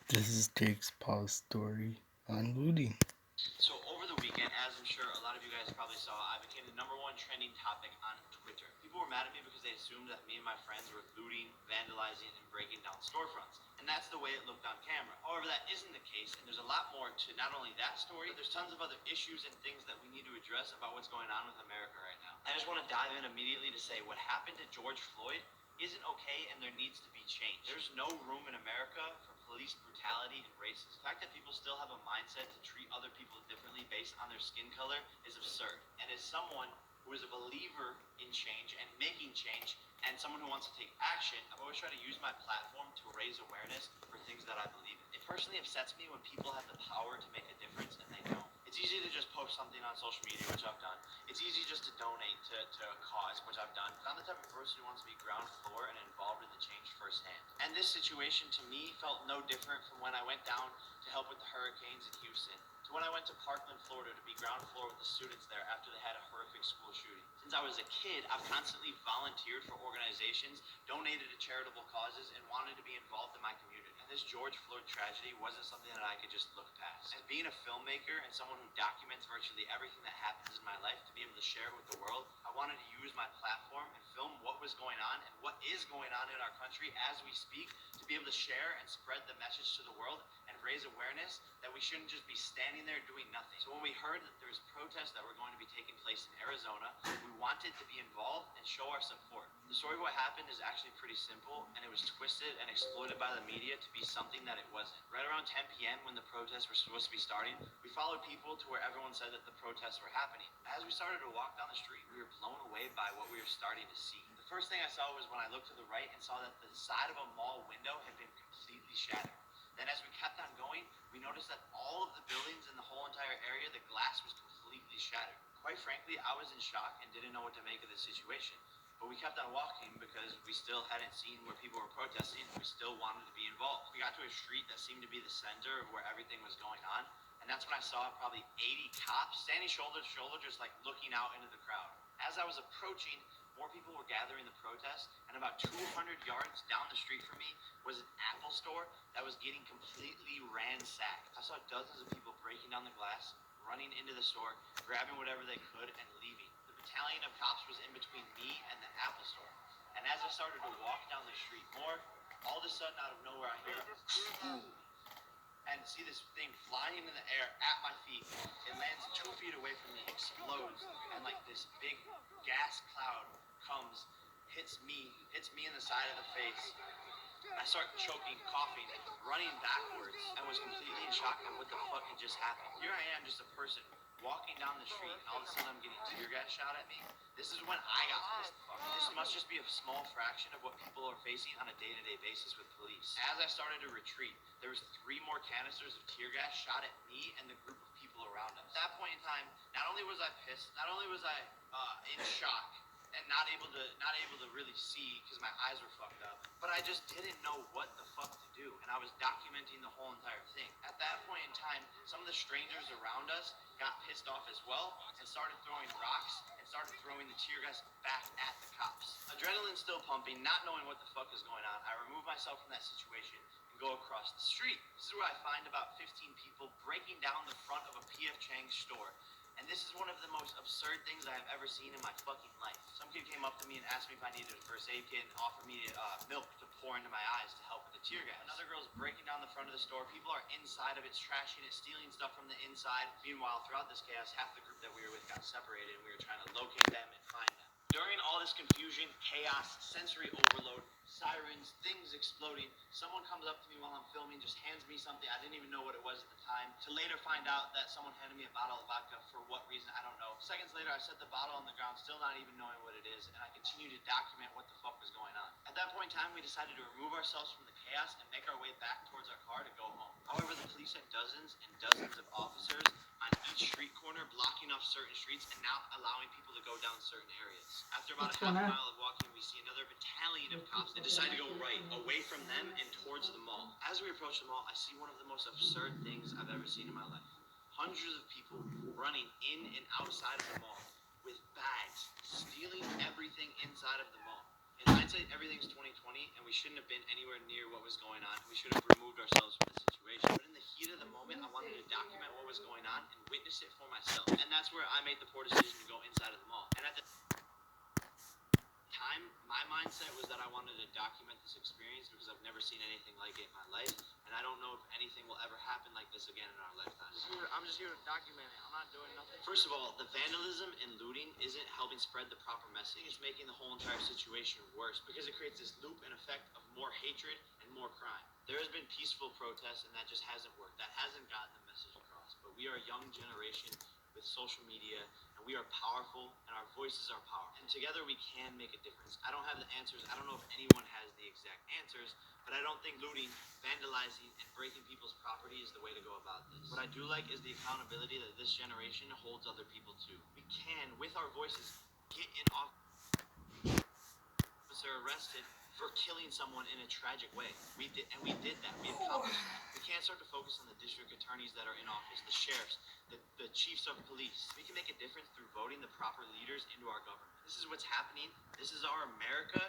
This is Jake's Paul's story on looting. So over the weekend, as I'm sure a lot of you guys probably saw, I became the number one trending topic on Twitter. People were mad at me because they assumed that me and my friends were looting, vandalizing, and breaking down storefronts. And that's the way it looked on camera. However, that isn't the case, and there's a lot more to not only that story, but there's tons of other issues and things that we need to address about what's going on with America right now. I just want to dive in immediately to say what happened to George Floyd isn't okay and there needs to be change. There's no room in America for police brutality and racism. The fact that people still have a mindset to treat other people differently based on their skin color is absurd. And as someone who is a believer in change and making change and someone who wants to take action, I've always tried to use my platform to raise awareness for things that I believe in. It personally upsets me when people have the power to make a difference and they don't. It's easy to just post something on social media, which I've done. It's easy just to donate to a cause, which I've done. I'm the type of person who wants to be ground floor and involved in the change firsthand. And this situation to me felt no different from when I went down to help with the hurricanes in Houston, to when I went to Parkland, Florida to be ground floor with the students there after they had a horrific school shooting. Since I was a kid, I've constantly volunteered for organizations, donated to charitable causes, and wanted to be involved in my community. And this George Floyd tragedy wasn't something that I could just look past. As being a filmmaker and someone who documents virtually everything that happens in my life to be able to share it with the world, I wanted to use my platform and film what was going on and what is going on in our country as we speak to be able to share and spread the message to the world and raise awareness that we shouldn't just be standing there doing nothing. So when we heard that there was protests that were going to be taking place in Arizona, we wanted to be involved and show our support. The story of what happened is actually pretty simple, and it was twisted and exploited by the media to be something that it wasn't. Right around 10 p.m. when the protests were supposed to be starting, we followed people to where everyone said that the protests were happening. As we started to walk down the street, we were blown away by what we were starting to see. The first thing I saw was when I looked to the right and saw that the side of a mall window had been completely shattered. Then as we kept on going, we noticed that all of the buildings in the whole entire area, the glass was completely shattered. Quite frankly, I was in shock and didn't know what to make of the situation. But we kept on walking because we still hadn't seen where people were protesting. We still wanted to be involved. We got to a street that seemed to be the center of where everything was going on. And that's when I saw probably 80 cops standing shoulder to shoulder, just like looking out into the crowd. As I was approaching, more people were gathering the protest, and about 200 yards down the street from me was an Apple store that was getting completely ransacked. I saw dozens of people breaking down the glass, running into the store, grabbing whatever they could, and leaving. The battalion of cops was in between me and the Apple store. And as I started to walk down the street more, all of a sudden out of nowhere I hear a boom and see this thing flying in the air at my feet. It lands 2 feet away from me, explodes, and like this big gas cloud comes, hits me in the side of the face. I start choking, coughing, running backwards, and was completely in shock at what the fuck had just happened. Here I am, just a person walking down the street, and all of a sudden I'm getting tear gas shot at me. This is when I got pissed the fuck. This must just be a small fraction of what people are facing on a day-to-day basis with police. As I started to retreat, there was 3 more canisters of tear gas shot at me and the group of people around us. At that point in time, not only was I pissed, not only was I in shock, and not able to really see because my eyes were fucked up. But I just didn't know what the fuck to do, and I was documenting the whole entire thing. At that point in time, some of the strangers around us got pissed off as well and started throwing rocks and started throwing the tear gas back at the cops. Adrenaline still pumping, not knowing what the fuck is going on. I remove myself from that situation and go across the street. This is where I find about 15 people breaking down the front of a P.F. Chang's store. And this is one of the most absurd things I have ever seen in my fucking life. Some kid came up to me and asked me if I needed a first aid kit and offered me milk to pour into my eyes to help with the tear gas. Another girl's breaking down the front of the store. People are inside of it, trashing it, stealing stuff from the inside. Meanwhile, throughout this chaos, half the group that we were with got separated and we were trying to locate them and find them. During all this confusion, chaos, sensory overload, sirens, things exploding, someone comes up to me while I'm filming, just hands me something. I didn't even know what it was at the time, to later find out that someone handed me a bottle of vodka. For what reason, I don't know. Seconds later, I set the bottle on the ground, still not even knowing what it is, and I continue to document what the fuck was going on. At that point in time, we decided to remove ourselves from the chaos and make our way back towards our car to go home. However, the police had dozens and dozens of officers on each street corner, blocking off certain streets and not allowing people to go down certain areas. After about a half a mile of walking, we see another battalion of cops and decide to go right, away from them and towards the mall. As we approach the mall, I see one of the most absurd things I've ever seen in my life. Hundreds of people running in and outside of the mall with bags, stealing everything inside of the mall. In hindsight, everything's 2020, and we shouldn't have been anywhere near what was going on. We should have removed ourselves from the situation. witness it for myself. And that's where I made the poor decision to go inside of the mall. And at the time, my mindset was that I wanted to document this experience because I've never seen anything like it in my life, and I don't know if anything will ever happen like this again in our lifetime. I'm just here to document it. I'm not doing nothing. First of all, the vandalism and looting isn't helping spread the proper message. It's making the whole entire situation worse because it creates this loop and effect of more hatred and more crime. There has been peaceful protests, and that just hasn't worked. That hasn't gotten the message across. But we are a young generation with social media, and we are powerful, and our voices are powerful. And together we can make a difference. I don't have the answers. I don't know if anyone has the exact answers, but I don't think looting, vandalizing, and breaking people's property is the way to go about this. What I do like is the accountability that this generation holds other people to. We can, with our voices, get an officer arrested for killing someone in a tragic way. We did that. We accomplished that. We can't start to focus on the district attorneys that are in office, the sheriffs, the chiefs of police. We can make a difference through voting the proper leaders into our government. This is what's happening. This is our America.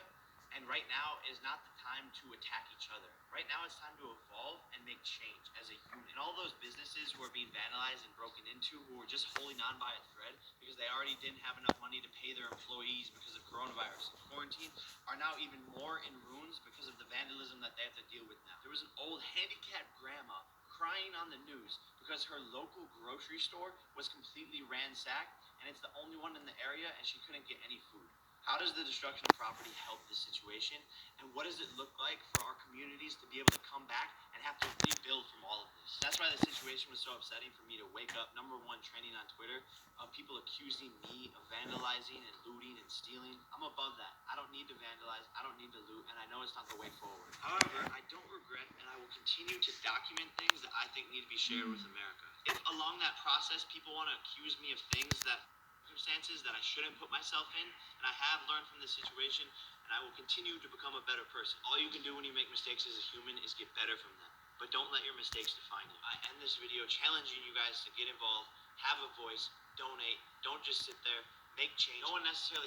And right now is not the time to attack each other. Right now it's time to evolve and make change as a unit. And all those businesses who are being vandalized and broken into, who were just holding on by a thread because they already didn't have enough money to pay their employees because of coronavirus and quarantine, are now even more in ruins because of the vandalism that they have to deal with now. There was an old handicapped grandma crying on the news because her local grocery store was completely ransacked and it's the only one in the area and she couldn't get any food. How does the destruction of property help this situation? And what does it look like for our communities to be able to come back and have to rebuild from all of this? That's why the situation was so upsetting for me to wake up, #1 trending on Twitter, of people accusing me of vandalizing and looting and stealing. I'm above that. I don't need to vandalize, I don't need to loot, and I know it's not the way forward. However, I don't regret, and I will continue to document things that I think need to be shared with America. If along that process people want to accuse me of things that circumstances that I shouldn't put myself in, and I have learned from this situation, and I will continue to become a better person. All you can do when you make mistakes as a human is get better from them. But don't let your mistakes define you. I end this video challenging you guys to get involved, have a voice, donate, don't just sit there, make change. No one necessarily